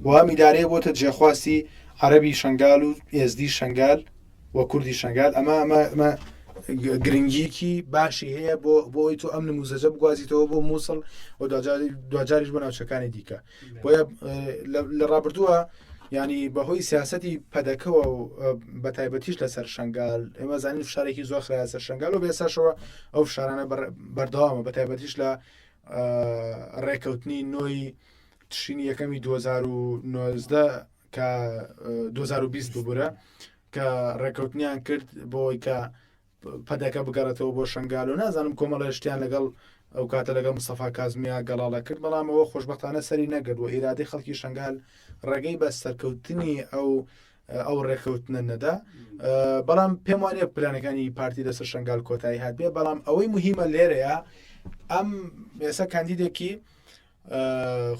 و ئەم ئیدارەیە بۆتە جێخواستی عەرەبی شنگال و ئێزدی شنگال و کوردی شنگال ئەمە گرنگیکی باشی هەیە بۆ ئەوی تۆ ئەم نموزەجە بگوازیتەوە بۆ مووسڵ و دوجاریش بۆ ناوچەکانی دیکە بۆیە لە ڕابردووە ینی بەهۆی سیاسەتی پەدەکەوە و بە تایبەتیش لەسەر شنگال ئێمە زانین فشارێکی زۆر خراپە سەر شنگال و بێساشەوە ئەو فشارانە بەردەوامە بە تایبەتیش لە ڕێکەوتنی نۆی تشرینی یەکەمی 2019 کە 2020 ببوورە کە ڕێکەوتنیان کرد بۆی کە پەدەکە بگەڕێتەوە بۆ شنگال و نازانم کۆمەڵە شتیان لەگەڵ ئەو کاتە لەگەڵ مستەفا کازمیا گەڵاڵە کرد بەڵام ئەوە خۆشبەختانە سەری نەگرت و ئیرادەی خەڵکی شنگال ڕێگەی بە سەرکەوتنی ئەو ڕێکەوتنە نەدا بەڵام پێم وانێ پلانەکانی پارتی لەسەر شنگال کۆتایی هات بێ بەڵام ئەوەی مهمە لێرەیە ئەم ئێستا کاندیدێکی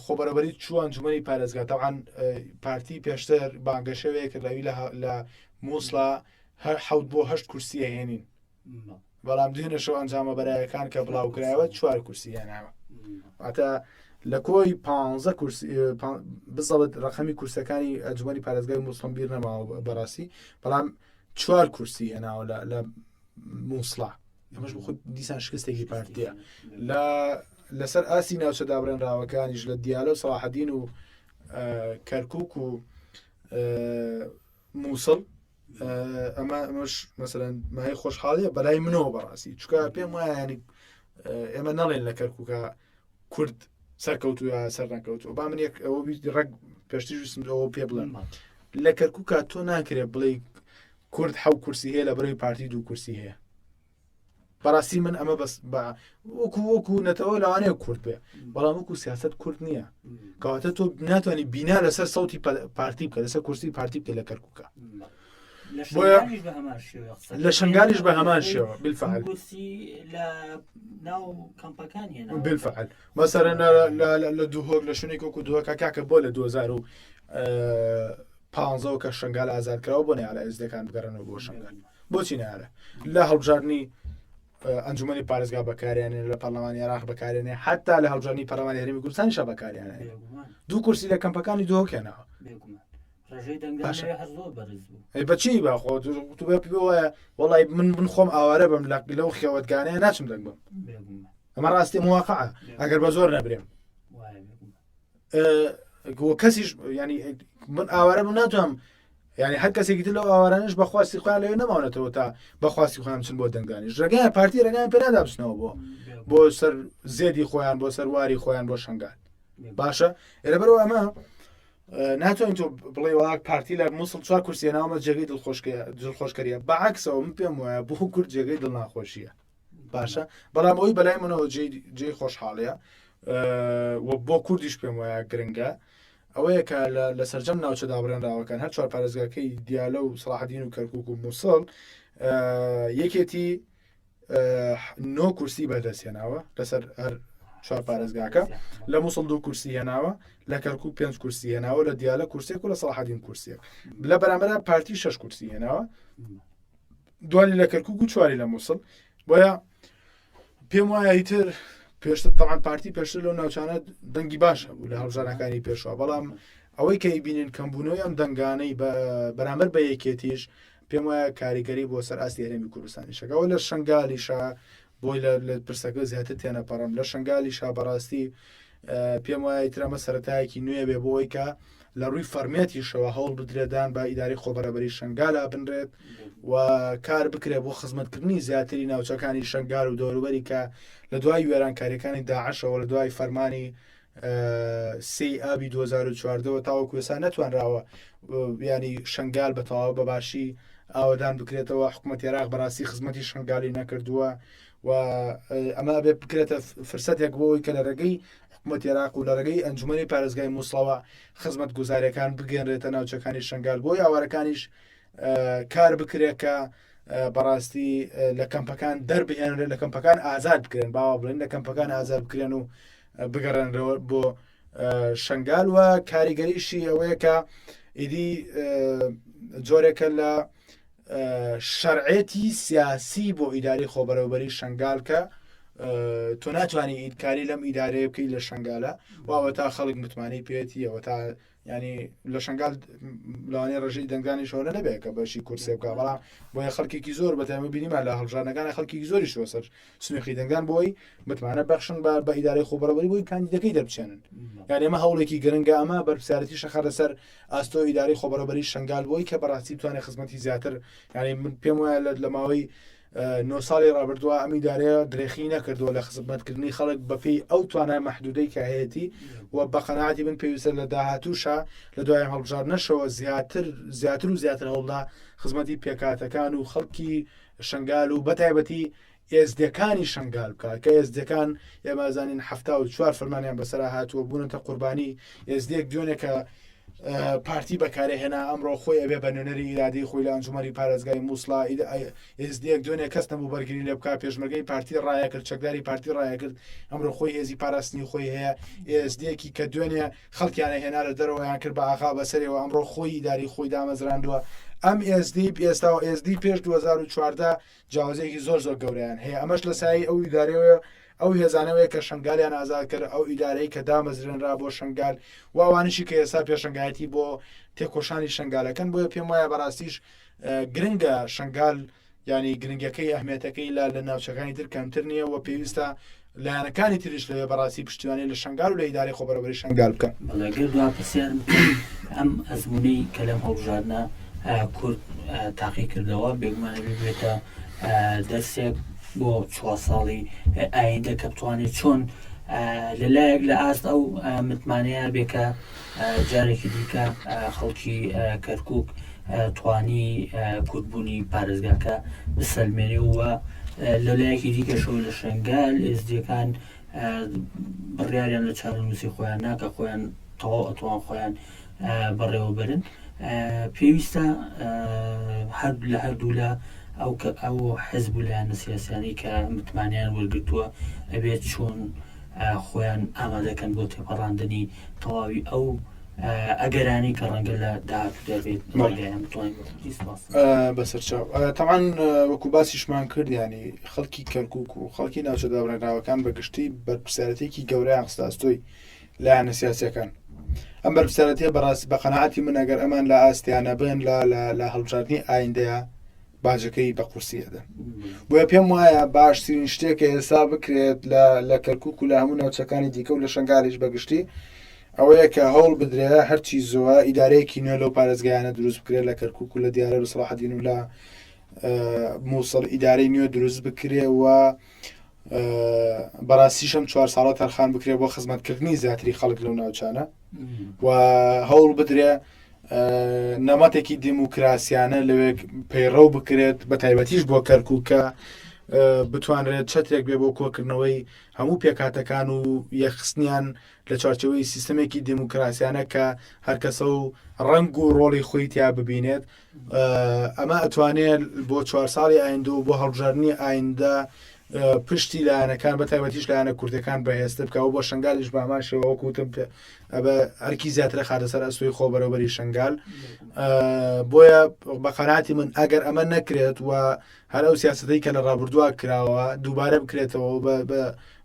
خۆبەرەبەری چوو ئەنجومەنی پارێزگا تەوان پارتی پێشتر بانگەشەوەیە کردراوی لە مووسڵا هەر 7 بۆ 8 کورسی هێنین بەڵام دوێنێشەوە ئەنجامە بەرایەکان کە بڵاوکرایەوە 4 کورسی هێناوە ئاتە لە کۆی 15 کورسی بزەڵت ڕقەمی کورسەکانی ئەنجومەنی پارێزگای مووسڵم بیر نەماوە بەڕاستی بەڵام 4 کورسی هێناوە لە مووسڵا ئەمەش بۆ خۆت دیسان شکستێکی پارتیە لەسەر ئاسی ناوچە دابڕێنراوەکانیش لە دیالە و سەلاحەدین و کەرکووک و مووسڵ ئەمەش مەسەلەن مای خۆشحاڵیە بەلای منەوە بەڕاستی چکە پێم وایە ینی ئێمە نەڵێن لە کەرکووکە کورد سەرکەوتو یا سەر نەکەوتو با من ئەوە ڕێک پێشتیش ئەوە پێ بڵێن لە کەرکووکە تۆ ناکرێت بڵێ کورد 7 کورسی هەیە لە بەرەوەی پارتی 2 کورسی هەیە بەڕاستی من ئەمە بەس بە وەکو نەتەوە لەوانەیە کورد بێ بەڵام وەکو سیاست کورد نییە کەواتە تۆ ناتوانانی بینا لەسەر سەوتی پارتی بکە لەسەر کورسی پارتی بکە لە کەرکووکە لە شنگالیش بە هەمان شێوە بالفعل بالفعل مەسەرەن لە دووهۆک لە شوێنێک وەکو دووەکە کاکە بۆ لە 2015 کە شنگال ئازادکراوە بۆ نەیە لە ئێزدەکان بگەڕێنەوە بۆ شنگال بۆچی نایە لە هەڵبژاردننی ئەنجومەنی پارێزگا بەکارێنێ لە پەرلەمانی عێراق بەکارێنێ حتا لە هەڵبژاردننی پەرلەمانی هەرێمی کوردستانیشە بەکارێنێ 2 کورسی لە کەمپەکانی دووهۆکێنەوە بەچی باخۆ تو وایە وڵی من خۆم ئاوارە بم لەو خێوەتگانەیە ناچم دەنگ بم ئەمە ڕاستی مواقعە ئەگەر بە زۆر نەبرێم کەسیش ینی من ئاوارە بم ناتوانم ینی هەر کەسێکی تر لەو ئاوارانش بەخواستی خۆیان لەوێ نەماونێتەوە تا بەخواستی خۆیان بچن بۆ دەنگدانیش ڕێگای پارتی ڕێگایان پێ نادا بچنەوە بۆ سەر زێدی خۆیان بۆ سەر واری خۆیان بۆ شنگال باشە لەبەرەوە ئەمە ناتوانین تۆ بڵێ وڵات پارتی لە مووسڵ 4 کورسیە ناومە جێگەی دڵخۆشکەریە بەعکسەوە من پێم وایە بۆ کورد جێگەی دڵ ناخۆشیە باشە بەڵام ئەوی بەلای منەوە جێی خۆشحاڵەیە بۆ کوردیش پێم وایە گرنگە ئەوەیە کە لە سەررجەم ناوچە دابڕێنراوەکان هەر 4 پارێزگاکەی دیالە و سەلاحەدین و کەرکووک و مووسڵ یەکێتی 9 کورسی بەدەستێناوە لەسەر هەر 4 پارێزگاکە لە مووسڵ 2 کورسی هێناوە لە کەرکووک 5 کورسی هێناوە لە دیالە کورسێک و لە سەلاحەدین کورسێک لە بەرامبەر پارتی 6 کورسی هێناوە دوای لە کەرکووک و 4 لە مووسڵ بۆیە پێم وایە هیتر پێشتر تەمان پارتی پێشتر لەو ناوچانە دەنگی باشە بوو لە هەڵبژارەکانی پێشوە بەڵام ئەوەی کە بینین کەمبوونەوەی ئەم دەنگانەی بەرامبەر بە یەکێتیش پێم وایە کاریگەری بۆ سەر ئاستی هەرێمی کوردستانی شەکەەوە لە شنگالیشا بۆی لە پرسەکە زیاتر تێنەپەڕم لە شنگالیشا بەڕاستی پێم وایە ترەمە سەرەتایەکی نوێ بێ بۆی کە لە ڕووی فەرمێتیشەوە هەوڵ بدرێدان بە ئیداری خۆبەرەبەری شنگالە بنرێت و کار بکرێت بۆ خزمەتکردنی زیاتری ناوچەکانی شنگال و دەوروبەری کە لە دوای وێرانکاریەکانی داعشەوە لە دوای فەرمانی سی ئابی 2014 تاوەکو ێستا نەتوانراوە ینی شنگال بە تەواو بەباشی ئاوادان بکرێتەوە حکوومەت عێراق بەڕاستی خزمەتی شنگالی نەکردووە و ئەمە بێ بکرێتە فرسەتێک بۆی کە لە ڕێگەی حکوومەت عێراق و لە ڕێگەی ئەنجومەنی پارێزگای مووسڵەوە خزمەت گوزاریەکان بگەنرێتە ناوچەکانی شنگال بۆی ئاوارەکانیش کار بکرێت کە بەڕاستی لە کەمپەکان دەربهێنرێت لە کەمپەکان ئازاد بکرێن باوا بڵێن لە کەمپەکان ئازاد بکرێن و بگەڕێنەوە بۆ شنگال و کاریگەریشی ئەوەیە کە ئیدی جۆرێکە لە شەرعێتی سیاسی بۆ ئیداری خۆبەرەوبەری شنگال کە تۆ ناتوانانی ئیدکاری لەم ئیدارەیە بکەی لە شنگالە واوە تا خەڵک متمانی پێێتی ئەوە تا ینی لە شنگال لەوانەیە ڕژەی دەنگانی شۆرە نەبێت کە بەشی کورسێ بکە بەڵام بۆیە خەڵکێکی زۆر بەتەمە بینیمان لە هەڵبژارنەکانی خەڵکی زۆری شۆ سەر سنوێخی دەنگان بۆی متمانە بەخشن بە ئیدارەی خۆبەرەبەری بۆی کاندیدەکەی دەربچێنن یعنی ئەمە هەوڵێکی گرنگە ئەمە بەرپرسیارەتی شەخە لەسەر ئاستۆ ئیداری خۆبەرەبەری شنگال بۆی کە بەڕاستی بتوانێت خزمەتی زیاتر ینی من پێم وایە لە ماوەی 9 ساڵی ڕابردووە ئەم ئیدارەیە درێخی نەکردووە لە خزمەتکردنی خەڵک بەپێی ئەو توانای مەحدودەی کە هەیەی و بە قەناعەتی من پێویستە لە داهاتووشە لە دوای هەڵبژاردنەشەوە زیاتر و زیاتر هەوڵدا خزمەتی پێکاتەکان و خەڵکی شنگال و بەتایبەتی ئێزدەکانی شنگال بکات کە ئێزدەکان ئێمەزانین 74 فەرمانیان بەسەرا هاتووە بوونەتە قوربانی ئێزدێک دوێنێکە پارتی بەکارێ هێنا ئەمڕۆ خۆی ئەبێ بە نوێنەری ئیرادەی خۆی لە ئەنجومەری پارێزگای مووسڵا ئێزدێک دوێنێ کەس نەبوو بەرگری لێ بکات پێشمەرگەی پارتی ڕایە کرد چەکداری پارتی ڕایە کرد ئەمڕۆ خۆی هێزی پاراستنی خۆی هەیە ئێزدێکی کە دوێنێ خەڵکیانە هێنا لە دەرەوەیان کرد بە ئاغا بەسەرەوە ئەمڕۆ خۆی ئیداری خۆی دامەزراندووە ئەم ئێزدی ئێستا و ئێزدی پێش 2014 جیاوازەیەکی زۆر گەورەیان هەیە ئەمەش لە سایی ئەو ئیدارەوە ئەو هێزانەوەی کە شنگالیان ئازاد کرد ئەو ئیدارەی کە دامەزرێنرا بۆ شنگال و ئەوانشی کە ئێستا پێشنگایەتی بۆ تێکۆشانی شنگالەکەن بۆیە پێم وایە بەڕاستیش گرنگە شنگال ینی گرنگەکەی ئەهمیەتەکەی لە ناوچەکانی تر کەمتر نییە و پێویستە لایەنەکانی تریش لەوێ بەڕاستی پشتیوانی لە شنگال و لە ئیداری خۆبەرەبەری شنگال بکەن بەڵێگەر دوا پرسیارم ئەم ئەزمونەی کە لەم هەڵبژاردنە کورد تاقی کردەوە بێگومانە بێتە دەستێک بۆ 4 ساڵی ئایندە کە بتوانێت چۆن لەلایەک لە ئاست ئەو متمانەیە بێکە جارێکی دیکە خەڵکی کەرکووک توانی کورتبوونی پارێزگاکە بسەلمێنێ وە لەلایەکی دیکەشەوە لە شنگال ئێزدیەکان بڕیاریان لە چارەنووسی خۆیان ناکە خۆیان تەواو ئەتوان خۆیان بەڕێوەبەرن پێویستە لە هەردوو لە ئەو حزب و لایەنە سیاسیانی کە متمانیان وەرگرتووە ئەبێت چۆن خۆیان ئامادەکەن بۆ تێپەڕاندنی تەواوی ئەو ئەگەرانی کە ڕەنگە لە داهاتوو دەبێت بەسەرچاو تەمان وەکو باسیشمان کرد ینی خەڵکی کەرکووک و خەڵکی ناوچە دابڕێنراوەکان بەگشتی بەرپرسیارەتێکی گەورەیان خستاستۆی لایەنە سیاسیەکان ئەم بەرپرسیارەتیە بەڕاستی بە قەناعەتی من ئەگەر ئەمان لە ئاستیانە بن لە هەڵبژاردننی ئایندەیە باجەکەی بە قورسیەدە بۆیە پێم وایە باشترین شتێکە ئێستا بکرێت لە کەرکووک و لە هەموو ناوچەکانی دیکە و لە شنگالیش بەگشتی ئەوەیە کە هەوڵ بدرێ هەرچی زۆوە ئیدارەیەکی نوێ لەو پارێزگایانە دروست بکرێت لە کەرکووک و لە دیارە و سەلاحەدین و لە مووسڵ ئیدارەی نوێ دروست بکرێ و بەڕاستیشەم 4 ساڵە تەرخان بکرێت بۆ خزمەتکردنی زیاتری خەڵک لەو ناوچانە و هەوڵ بدرێ نەمەتێکی دیموکراسیانە لەوێ پەیڕەو بکرێت بە تایبەتیش بۆ کەرکووکە بتوانرێت چەتێک بێ بۆ کۆکردنەوەی هەموو پێکاتەکان و یەخستنیان لە چارچەوەی سیستەمێکی دیموکراسیانە کە هەرکەسە و ڕنگ و ڕۆڵی خۆی تیا ببینێت ئەمە ئەتوانێت بۆ 4 ساڵی ئایندە و بۆ هەڵبژاردننی ئایندە پشتی لایەنەکان بە تایبەتیش لایەنە کوردەکان بەهێزتر بکەوە بۆ شنگالیش باماشەوە وەکوتم ئەبە ئەرکی زیاترە خاتەسەر ئەسوی خۆ بەرەوبەری شنگال بۆیە بە قەناعاتی من ئەگەر ئەمە نەکرێت و هەر ئەو سیاسەتەی کە لە ڕابردووە کراوە دووبارە بکرێتەوە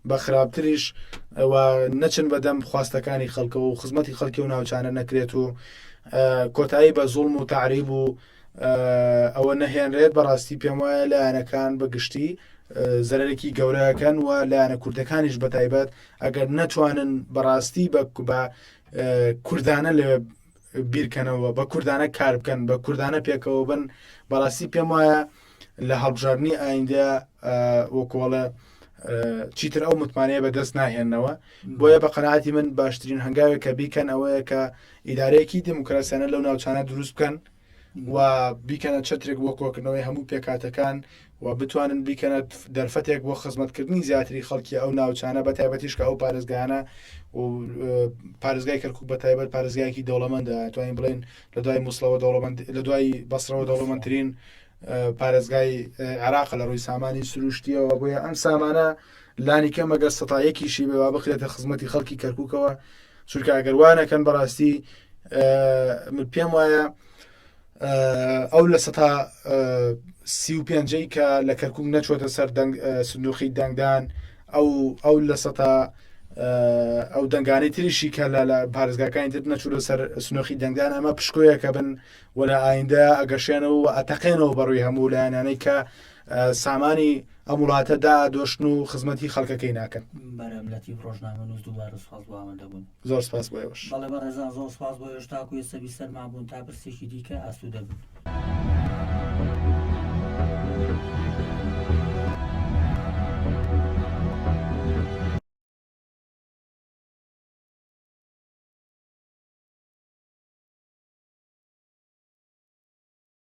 بە خراپتریش و نەچن بەدەم خواستەکانی خەڵکەوە و خزمەتی خەڵکی و ناوچانە نەکرێت و کۆتایی بە زوڵم و تعریب و ئەوە نەهێنرێت بەڕاستی پێم وایە لایەنەکان بەگشتی زەرێکی گەورەکەن و لایەنە کوردەکانیش بە تایبەت ئەگەر نەتوانن بەڕاستی بە کوردانە لە بیرکەنەوە بە کوردانە کار بکەن بە کوردانە پێکەوە بن بەڕاستی پێم وایە لە هەڵبژاردننی ئایندە وەکۆڵە چیتر ئەو متمانەیە بەدەست ناهێننەوە بۆیە بە قەناعاتی من باشترین هەنگاوێک کە بیکەن ئەوەیە کە ئیدارەیەکی دیموکراسیانە لەو ناوچانە دروست بکەن و بیکەنە چەترێک بۆ کۆکردنەوەی هەموو پێکاتەکان و بتوانن بیکەنە دەرفەتێک بۆ خزمەتکردنی زیاتری خەڵکی ئەو ناوچانە بە تایبەتیش کە ئەو پارێزگایانە و پارێزگای کەرکووک بە تایبەت پارێزگایەکی دەوڵەمەندە توانین بڵێن لە دوای مووسڵەوە دەوڵەمەند لە دوای بەسڕەوە دەوڵەمەندترین پارێزگای عێراق لە ڕووی سامانی سروشتیەوە بۆیە ئەم سامانە لانی کەم ئەگەر سەتایەکیشی بێ بخرێتە خزمەتی خەڵکی کەرکووکەوە چونکە ئەگەروانەکەن بەڕاستی من پێم وایە ئەو لە سەتا 35 کە لە کەرکووک نەچۆتە سەر سندوقی دەنگدان ئەو لە سەتا ئەو دەنگانی تریشی کە لە پارێزگاکانی تر نەچوو لەسەر سنوخی دەنگدان ئەمە پشکۆیەکە بن و لە ئایندە ئەگەشێنەوە و ئەتەقێنەوە بەڕووی هەموو لایەنانەی کە سامانی ئەم وڵاتەدا دۆشن و خزمەتی خەڵکەکەی ناکەن. بەرەملەتی ڕۆژنامە نووس دووبارە سوپاس بۆ ئەوەندە بوون. زۆر سپاس بۆ ئێوەش. بەڵێ بەڕێزان زۆر سپاس بۆ ئێوەش تاکو ئێستا بیسەرمان بوون تا پرسێکی دیکە ئاسوودە بن.